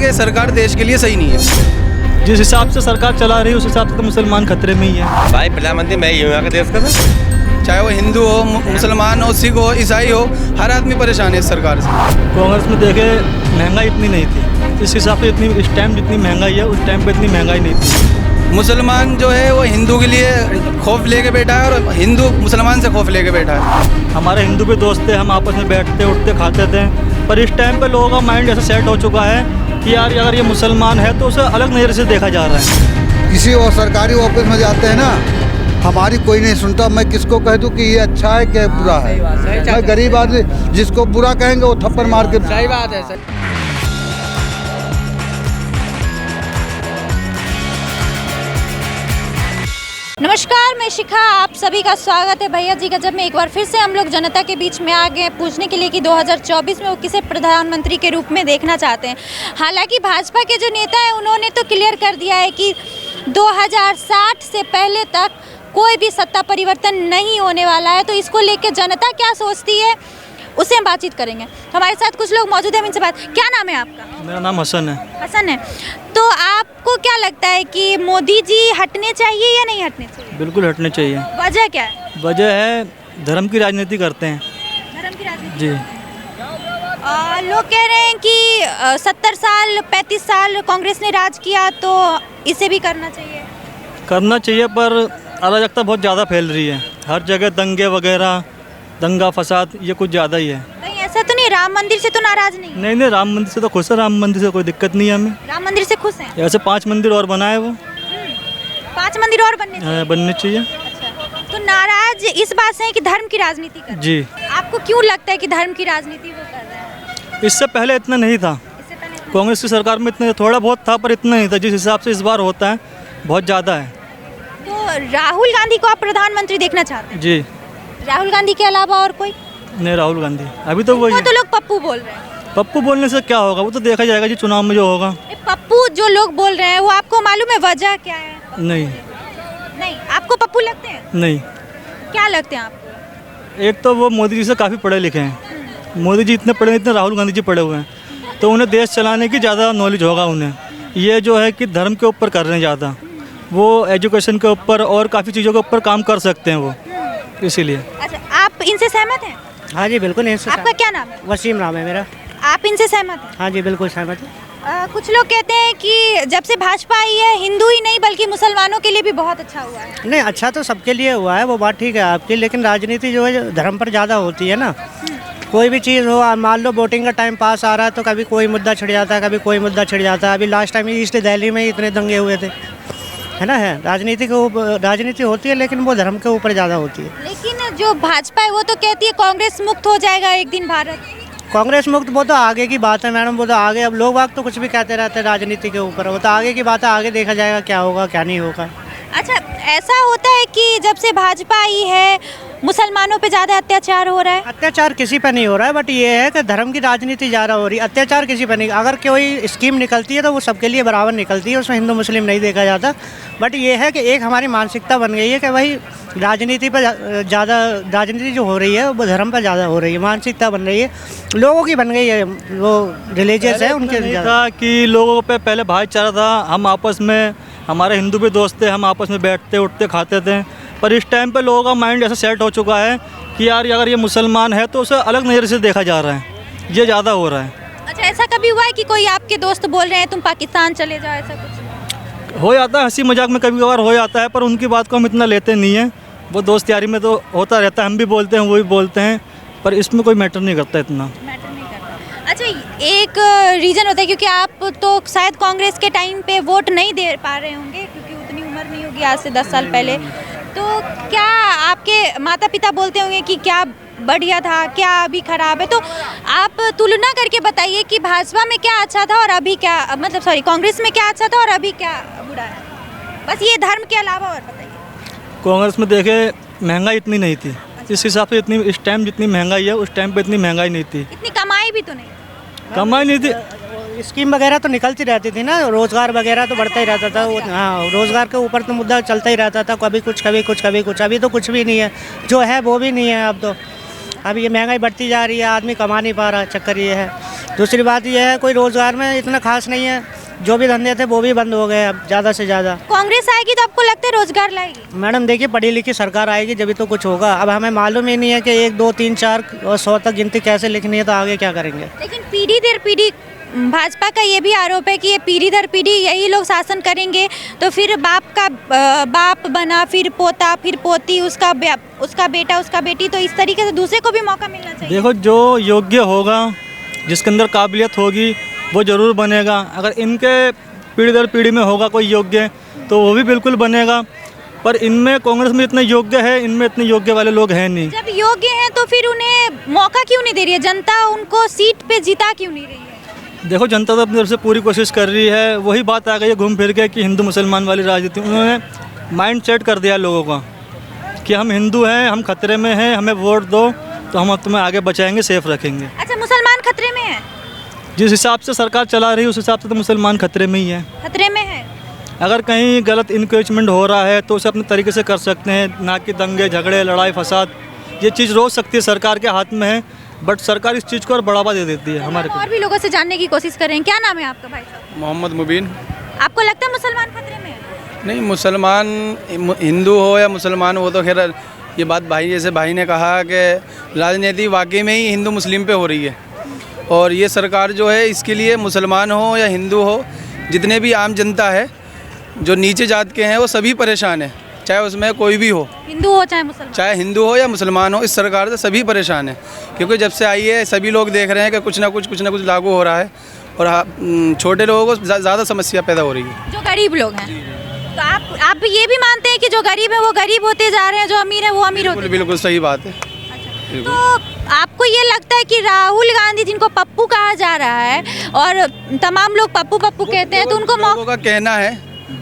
कि सरकार देश के लिए सही नहीं है। जिस हिसाब से सरकार चला रही है उस हिसाब से तो मुसलमान खतरे में ही है। भाई प्रधानमंत्री मैं ही हूँ यहाँ के देश का तो। चाहे वो हिंदू हो, मुसलमान हो, सिख हो, ईसाई हो, हर आदमी परेशान है इस सरकार से। कांग्रेस में देखे महंगाई इतनी नहीं थी, इस हिसाब से इतनी इस टाइम जितनी महंगाई है उस टाइम पे इतनी महंगाई नहीं थी। मुसलमान जो है वो हिंदू के लिए खौफ लेके बैठा है और हिंदू मुसलमान से खौफ लेके बैठा है। हमारे हिंदू भी दोस्त थे, हम आपस में बैठते उठते खाते थे, पर इस टाइम पे लोगों का माइंड ऐसा सेट हो चुका है कि यार अगर ये मुसलमान है तो उसे अलग नज़र से देखा जा रहा है। किसी और सरकारी ऑफिस में जाते हैं ना, हमारी कोई नहीं सुनता। मैं किसको कह दूं कि ये अच्छा है कि बुरा है। मैं गरीब आदमी, जिसको बुरा कहेंगे वो थप्पड़ मार के। सही बात है सर। नमस्कार, मैं शिखा, आप सभी का स्वागत है भैया जी गजब में। एक बार फिर से हम लोग जनता के बीच में आ गए पूछने के लिए कि 2024 में वो किसे प्रधानमंत्री के रूप में देखना चाहते हैं। हालांकि भाजपा के जो नेता हैं उन्होंने तो क्लियर कर दिया है कि 2060 से पहले तक कोई भी सत्ता परिवर्तन नहीं होने वाला है। तो इसको लेकर जनता क्या सोचती है उससे हम बातचीत करेंगे। तो हमारे साथ कुछ लोग मौजूद हैं, हम इनसे बात। क्या नाम है आपका? मेरा नाम हसन है। हसन है। तो आपको क्या लगता है कि मोदी जी हटने चाहिए या नहीं हटने चाहिए? बिल्कुल हटने चाहिए। वजह क्या है? वजह है धर्म की राजनीति करते हैं। धर्म की राजनीति जी। लोग कह रहे हैं कि 70 साल 35 साल कांग्रेस ने राज किया तो इसे भी करना चाहिए। करना चाहिए, पर अराजकता बहुत ज़्यादा फैल रही है। हर जगह दंगे वगैरह, दंगा फसाद, ये कुछ ज़्यादा ही है। कहीं ऐसा तो नहीं, राम मंदिर से तो नाराज नहीं? नहीं, राम मंदिर से तो खुश है, राम मंदिर से कोई दिक्कत नहीं है हमें। राम मंदिर से खुश हैं? ऐसे 5 मंदिर और बनाए वो 5 मंदिर और बनने चाहिए। अच्छा, तो नाराज इस बात से है कि धर्म की राजनीति कर रहे हैं। जी। आपको क्यों लगता है कि धर्म की राजनीति वो कर रहे हैं? इससे पहले इतना नहीं था। इससे पहले कांग्रेस की सरकार में इतना थोड़ा बहुत था, पर इतना नहीं था। जिस हिसाब से इस बार होता है बहुत ज़्यादा है। तो राहुल गांधी को आप प्रधानमंत्री देखना चाहते हैं? जी। राहुल गांधी के अलावा और कोई? नहीं, राहुल गांधी अभी तो वही वो है। तो लोग पप्पू बोल रहे हैं। पप्पू बोलने से क्या होगा, वो तो देखा जाएगा जी चुनाव में जो होगा। पप्पू जो लोग बोल रहे हैं वो आपको मालूम है वजह क्या है? नहीं। नहीं, आपको पप्पू लगते हैं? नहीं। क्या लगते हैं आपको? एक तो वो मोदी जी से काफ़ी पढ़े लिखे हैं। मोदी जी इतने पढ़े, इतने राहुल गांधी जी पढ़े हुए हैं, तो उन्हें देश चलाने की ज़्यादा नॉलेज होगा उन्हें। ये जो है कि धर्म के ऊपर कर रहे हैं ज़्यादा, वो एजुकेशन के ऊपर और काफ़ी चीज़ों के ऊपर काम कर सकते हैं वो, इसीलिए। अच्छा, आप इनसे सहमत हैं? हाँ जी बिल्कुल इनसे। आपका क्या नाम है? वसीम नाम है मेरा। आप इनसे सहमत हैं? हाँ जी बिल्कुल सहमत है। कुछ लोग कहते हैं कि जब से भाजपा आई है हिंदू ही नहीं बल्कि मुसलमानों के लिए भी बहुत अच्छा हुआ है। नहीं, अच्छा तो सबके लिए हुआ है, वो बात ठीक है आपकी, लेकिन राजनीति जो है धर्म पर ज़्यादा होती है ना। कोई भी चीज़ हो, मान लो वोटिंग का टाइम पास आ रहा है तो कभी कोई मुद्दा छिड़ जाता है, कभी कोई मुद्दा छिड़ जाता है। अभी लास्ट टाइम ईस्ट दिल्ली में ही इतने दंगे हुए थे, है ना। है राजनीति होती है, लेकिन वो धर्म के ऊपर ज़्यादा होती है। लेकिन जो भाजपा है वो तो कहती है कांग्रेस मुक्त हो जाएगा एक दिन भारत। कांग्रेस मुक्त वो तो आगे की बात है मैडम, वो तो आगे। अब लोग बाग तो कुछ भी कहते रहते हैं राजनीति के ऊपर, वो तो आगे की बात है, आगे देखा जाएगा क्या होगा क्या नहीं होगा। अच्छा, ऐसा होता है कि जब से भाजपा आई है मुसलमानों पे ज़्यादा अत्याचार हो रहा है? अत्याचार किसी पे नहीं हो रहा है, बट ये है कि धर्म की राजनीति ज़्यादा हो रही है। अत्याचार किसी पे नहीं। अगर कोई स्कीम निकलती है तो वो सबके लिए बराबर निकलती है, उसमें हिंदू मुस्लिम नहीं देखा जाता। बट ये है कि एक हमारी मानसिकता बन गई है कि भाई राजनीति पर ज़्यादा, राजनीति जो हो रही है वो धर्म पर ज़्यादा हो रही है। मानसिकता बन रही है, लोगों की बन गई है, वो रिलीजियस है उनके था कि लोगों पे पहले भाईचारा था, हम आपस में, हमारे हिंदू भी दोस्त थे, हम आपस में बैठते उठते खाते थे। पर इस टाइम पे लोगों का माइंड ऐसा सेट हो चुका है कि यार अगर ये मुसलमान है तो उसे अलग नज़र से देखा जा रहा है। ये ज़्यादा हो रहा है। अच्छा, ऐसा कभी हुआ है कि कोई आपके दोस्त बोल रहे हैं तुम पाकिस्तान चले जाओ, ऐसा कुछ? हो जाता है, हंसी मजाक में कभी कभार हो जाता है, पर उनकी बात को हम इतना लेते नहीं हैं। वो दोस्त यारी में तो होता रहता है, हम भी बोलते हैं वो भी बोलते हैं, पर इसमें कोई मैटर नहीं करता इतना। मैटर नहीं करता। अच्छा, एक रीज़न होता है क्योंकि आप तो शायद कांग्रेस के टाइम पे वोट नहीं दे पा रहे होंगे क्योंकि उतनी उम्र नहीं होगी आज से 10 साल पहले। तो क्या आपके माता पिता बोलते होंगे कि क्या बढ़िया था, क्या अभी खराब है? तो आप तुलना करके बताइए कि भाजपा में क्या अच्छा था और अभी क्या, मतलब सॉरी, कांग्रेस में क्या अच्छा था और अभी क्या बुरा है, बस ये धर्म के अलावा और बताइए। कांग्रेस में देखे महंगाई इतनी नहीं थी, इस हिसाब से इतनी इस टाइम जितनी महंगाई है उस टाइम पे इतनी महंगाई नहीं थी। इतनी कमाई भी तो नहीं, कमाई नहीं थी। स्कीम वगैरह तो निकलती रहती थी ना, रोजगार वगैरह तो बढ़ता ही रहता था। हाँ, रोजगार के ऊपर तो मुद्दा चलता ही रहता था, कभी कुछ कभी कुछ कभी कुछ। अभी तो कुछ भी नहीं है, जो है वो भी नहीं है। अब तो अभी ये महंगाई बढ़ती जा रही है, आदमी कमा नहीं पा रहा, चक्कर ये है। दूसरी बात यह है कोई रोज़गार में इतना खास नहीं है, जो भी धंधे थे वो भी बंद हो गए अब ज़्यादा से ज़्यादा। कांग्रेस आएगी तो आपको लगता है रोजगार लाएगी? मैडम देखिए, पढ़ी लिखी सरकार आएगी जब तो कुछ होगा। अब हमें मालूम ही नहीं है कि 1 2 3 4 और 100 तक गिनती कैसे लिखनी है, तो आगे क्या करेंगे। लेकिन पीढ़ी दर पीढ़ी भाजपा का ये भी आरोप है कि ये पीढ़ी दर पीढ़ी यही लोग शासन करेंगे, तो फिर बाप बना, फिर पोता, फिर पोती, उसका बेटा, उसका बेटी, तो इस तरीके से दूसरे को भी मौका मिलना चाहिए। देखो, जो योग्य होगा, जिसके अंदर काबिलियत होगी, वो ज़रूर बनेगा। अगर इनके पीढ़ी दर पीढ़ी में होगा कोई योग्य, तो वो भी बिल्कुल बनेगा। पर इनमें, कांग्रेस में इतने योग्य है, इनमें इतने योग्य वाले लोग हैं नहीं। जब योग्य हैं तो फिर उन्हें मौका क्यों नहीं दे रही है जनता? उनको सीट पे जिता क्यों नहीं रही है? देखो, जनता तो अपनी तरफ से पूरी कोशिश कर रही है। वही बात आ गई है घूम फिर के कि हिंदू मुसलमान वाली राजनीति। उन्होंने माइंड सेट कर दिया लोगों का कि हम हिंदू हैं, हम खतरे में हैं, हमें वोट दो तो हम तुम्हें आगे बचाएंगे, सेफ रखेंगे। अच्छा, मुसलमान खतरे में है? जिस हिसाब से सरकार चला रही है उस हिसाब से तो मुसलमान खतरे में ही है। खतरे में है। अगर कहीं गलत इंक्रोचमेंट हो रहा है तो उसे अपने तरीके से कर सकते हैं, ना कि दंगे झगड़े लड़ाई फसाद। ये चीज़ रोक सकती है, सरकार के हाथ में है, बट सरकार इस चीज़ को और बढ़ावा दे देती है हमारे को। और भी लोगों से जानने की कोशिश कर रहे हैं। क्या नाम है आपका भाई साहब? मोहम्मद मुबीन। आपको लगता है मुसलमान खतरे में है? नहीं, मुसलमान हिंदू हो या मुसलमान, वो तो खैर ये बात भाई, जैसे भाई ने कहा कि राजनीति वाकई में ही हिंदू मुस्लिम पे हो रही है, और ये सरकार जो है इसके लिए मुसलमान हो या हिंदू हो, जितने भी आम जनता है, जो नीचे जात के हैं, वो सभी परेशान हैं, चाहे उसमें कोई भी हो, हिंदू हो चाहे मुसलमान, चाहे हिंदू हो या मुसलमान हो। इस सरकार से सभी परेशान हैं, क्योंकि जब से आई है सभी लोग देख रहे हैं कि कुछ ना कुछ लागू हो रहा है, और छोटे लोगों को ज़्यादा समस्या पैदा हो रही है, जो गरीब लोग हैं। तो आप ये भी मानते हैं कि जो गरीब है वो गरीब होते जा रहे हैं, जो अमीर है वो अमीर होते? बिल्कुल सही बात है। तो आपको ये लगता है कि राहुल गांधी, जिनको पप्पू कहा जा रहा है और तमाम लोग पप्पू पप्पू कहते हैं, तो उनको लोगों का कहना है,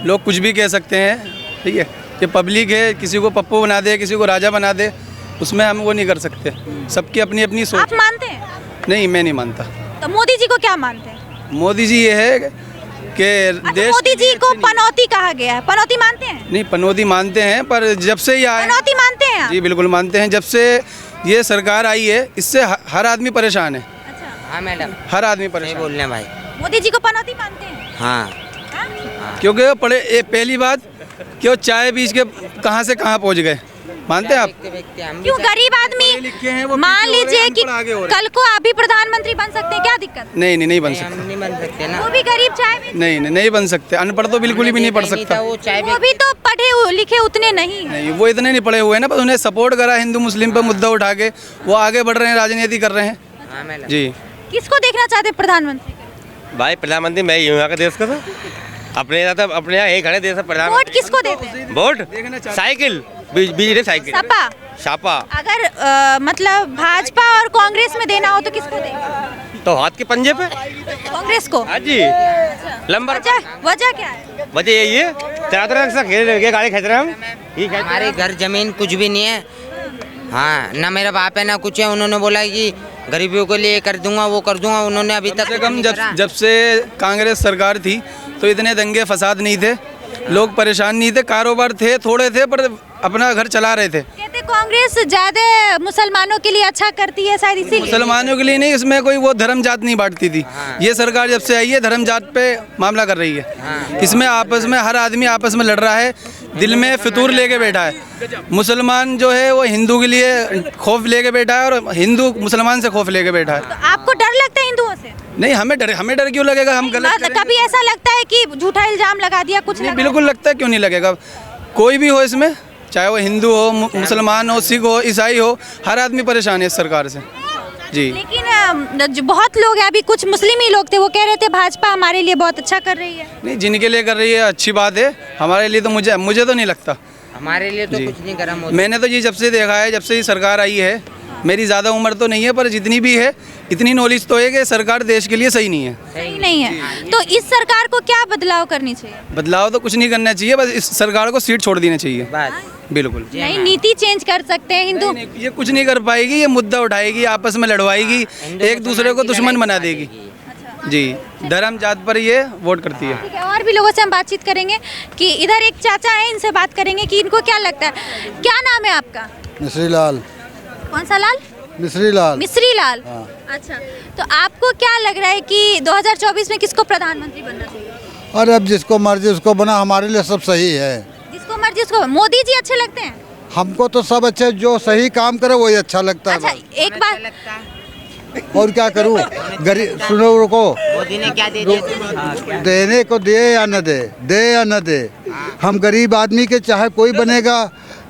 लोग कुछ भी कह सकते हैं, ठीक है, ये पब्लिक है, किसी को पप्पू बना दे, किसी को राजा बना दे, उसमें हम वो नहीं कर सकते। सबकी अपनी अपनी सोच। आप मानते हैं? नहीं, मैं नहीं मानता। तो मोदी जी को क्या मानते हैं? मोदी जी ये है कि देश, मोदी जी को पनौती कहा गया है, पनौती मानते हैं? नहीं, पनौती मानते हैं, पर जब से ये आए, पनौती मानते हैं आप? जी बिल्कुल मानते हैं। जब से ये सरकार आई है, इससे हर आदमी परेशान है। अच्छा, हाँ मैडम, हर आदमी परेशान बोल रहे हैं भाई। मोदी जी को पनौती मानते हैं? हाँ, क्योंकि वो पहली बात कि वो चाय बीच के कहाँ से कहाँ पहुँच गए, मानते हैं आप? क्यों? गरीब आदमी मान लीजिए कि कल को आप भी प्रधानमंत्री बन सकते हैं, क्या दिक्कत? नहीं बन सकते। नहीं बन सकते ना। वो भी गरीब चाय भी? नहीं बन सकते। अनपढ़ तो बिल्कुल भी नहीं पढ़ सकता। वो चाय वो भी तो पढ़े लिखे उतने नहीं है। नहीं, वो इतने नहीं पढ़े हुए हैं ना, बस उन्हें सपोर्ट करा हिंदू मुस्लिम पे मुद्दा उठा के, वो आगे बढ़ रहे हैं, राजनीति कर रहे हैं। हाँ मैडम। जी, किसको देखना चाहते हैं प्रधानमंत्री? भाई प्रधानमंत्री मैं ही हूँ यहाँ के देश का, तो अपने यहाँ यही खड़े देश प्रधान। वोट किसको देते हैं? Vote cycle, BJD cycle, Sapa, छापा। अगर मतलब भाजपा और कांग्रेस में देना हो तो किसको देंगे? तो हाथ के पंजे पे कांग्रेस को। हाँ जी। लंबर वजह क्या है? वजह यही है, गाड़ी खींच रहे हैं हम। हमारे घर जमीन कुछ भी नहीं है। हाँ, ना मेरा बाप है ना कुछ है। उन्होंने बोला कि गरीबियों के लिए कर दूंगा, वो कर दूंगा। उन्होंने अभी तक कम जब से कांग्रेस सरकार थी तो इतने दंगे फसाद नहीं थे, लोग परेशान नहीं थे, कारोबार थे, थोड़े थे, पर अपना घर चला रहे थे। कहते कांग्रेस ज्यादा मुसलमानों के लिए अच्छा करती है शायद, इसीलिए। मुसलमानों के लिए नहीं, इसमें कोई वो धर्म जात नहीं बांटती थी। ये सरकार जब से आई है धर्म जात पे मामला कर रही है। इसमें आपस में हर आदमी आपस में लड़ रहा है, दिल में फितूर लेके बैठा है। मुसलमान जो है वो हिंदू के लिए खौफ लेके बैठा है, और हिंदू मुसलमान से खौफ लेके बैठा है। तो आपको डर लगता है हिंदुओं से? नहीं, हमें डर क्यों लगेगा? हम गलत करेंगे। कभी ऐसा लगता है कि झूठा इल्जाम लगा दिया कुछ? नहीं, बिल्कुल लगता है, क्यों नहीं लगेगा? कोई भी हो इसमें, चाहे वो हिंदू हो, मुसलमान हो, सिख हो, ईसाई हो, हर आदमी परेशान है इस सरकार से। जी, लेकिन बहुत लोग हैं, अभी कुछ मुस्लिम ही लोग थे, वो कह रहे थे भाजपा हमारे लिए बहुत अच्छा कर रही है। नहीं, जिनके लिए कर रही है अच्छी बात है, हमारे लिए तो मुझे तो नहीं लगता। हमारे लिए तो कुछ नहीं करा मोदी। मैंने तो ये जब से देखा है, जब से ये सरकार आई है, मेरी ज़्यादा उम्र तो नहीं है, पर जितनी भी है इतनी नॉलेज तो है कि सरकार देश के लिए सही नहीं है। सही नहीं है। तो इस सरकार को क्या बदलाव करनी चाहिए? बदलाव तो कुछ नहीं करना चाहिए, बस इस सरकार को सीट छोड़ देनी चाहिए। बिल्कुल नहीं, नीति चेंज कर सकते हैं हिंदू। ये कुछ नहीं कर पाएगी, ये मुद्दा उठाएगी, आपस में लड़वाएगी, एक दूसरे को दुश्मन बना देगी। जी, धर्म जात पर ये वोट करती है। ठीक है, और भी लोगों से हम बातचीत करेंगे कि इधर एक चाचा है, इनसे बात करेंगे कि इनको क्या लगता है। क्या नाम है आपका? मिश्री लाल। कौन सा लाल? मिश्री लाल। मिश्री लाल। हाँ। अच्छा, तो आपको क्या लग रहा है कि 2024 में किसको प्रधानमंत्री बनना चाहिए? और अब जिसको मर्जी उसको बना, हमारे लिए सब सही है। जिसको मर्जी उसको। मोदी जी अच्छे लगते हैं? हमको तो सब अच्छे, जो सही काम करे वही अच्छा लगता है। अच्छा, एक बात लगता है और क्या करूं? गरीब सुनो, रुको। मोदी ने क्या दे दिया? देने को दे या न दे, दे या न दे, हम गरीब आदमी के चाहे कोई बनेगा,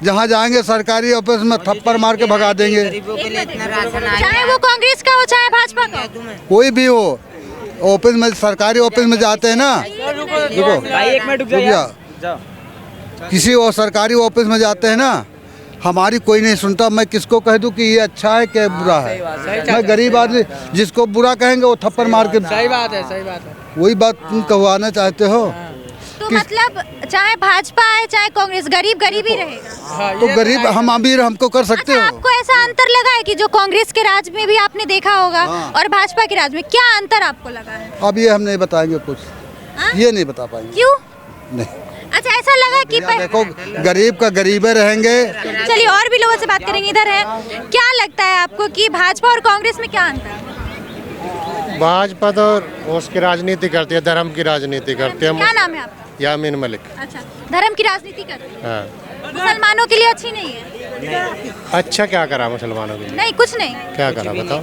जहाँ जाएंगे सरकारी ऑफिस में थप्पड़ मार के भगा देंगे। गरीबों के लिए इतना राशन आया, चाहे वो कांग्रेस का हो चाहे भाजपा का हो। कोई भी हो, ऑफिस में, सरकारी ऑफिस में जाते हैं ना, रुको भाई एक मिनट रुक रुक जा। किसी और सरकारी ऑफिस में जाते हैं ना, हमारी कोई नहीं सुनता। मैं किसको कह दूं कि ये अच्छा है कि बुरा है? मैं गरीब आदमी, जिसको बुरा कहेंगे वो थप्पड़ मार के। सही बात है, सही बात है। वही बात तुम कहवाना चाहते हो? तो मतलब चाहे भाजपा आए चाहे कांग्रेस, गरीब गरीब ही रहेगा। तो गरीब हम अमीर हमको कर सकते अच्छा, हो? आपको ऐसा अंतर लगा है कि जो कांग्रेस के राज में भी आपने देखा होगा और भाजपा के राज में, क्या अंतर आपको लगा है? अब ये हम नहीं बताएंगे कुछ, हाँ? ये नहीं बता पाएंगे। क्यों? नहीं, अच्छा, ऐसा लगा कि देखो गरीब का गरीबे रहेंगे। चलिए और भी लोगों से बात करेंगे। इधर है, क्या लगता है आपको कि भाजपा और कांग्रेस में क्या अंतर है? भाजपा तो उसकी राजनीति करती है, धर्म की राजनीति करती है। क्या नाम है आपका? यामीन मलिक। अच्छा, धर्म की राजनीति करती है। हाँ। मुसलमानों के लिए अच्छी नहीं है? अच्छा क्या करा मुसलमानों के लिए? नहीं, कुछ नहीं। क्या करा बताओ?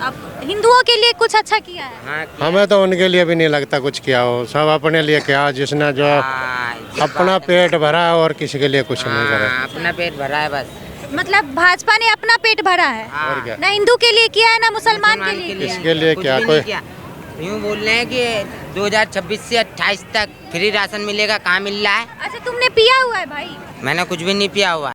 अब हिंदुओं के लिए कुछ अच्छा किया है? हमें तो उनके लिए भी नहीं लगता कुछ किया हो। सब अपने लिए किया, जिसने जो अपना पेट भरा है और किसी के लिए कुछ नहीं करा। अपना पेट भरा है बस। मतलब भाजपा ने अपना पेट भरा है, और क्या? ना हिंदू के लिए किया है ना मुसलमान के लिए। इसके लिए क्या कोई यूँ बोल रहे हैं कि 2026 से 28 तक फ्री राशन मिलेगा, कहाँ मिल रहा है? अच्छा, तुमने पिया हुआ है भाई? मैंने कुछ भी नहीं पिया हुआ।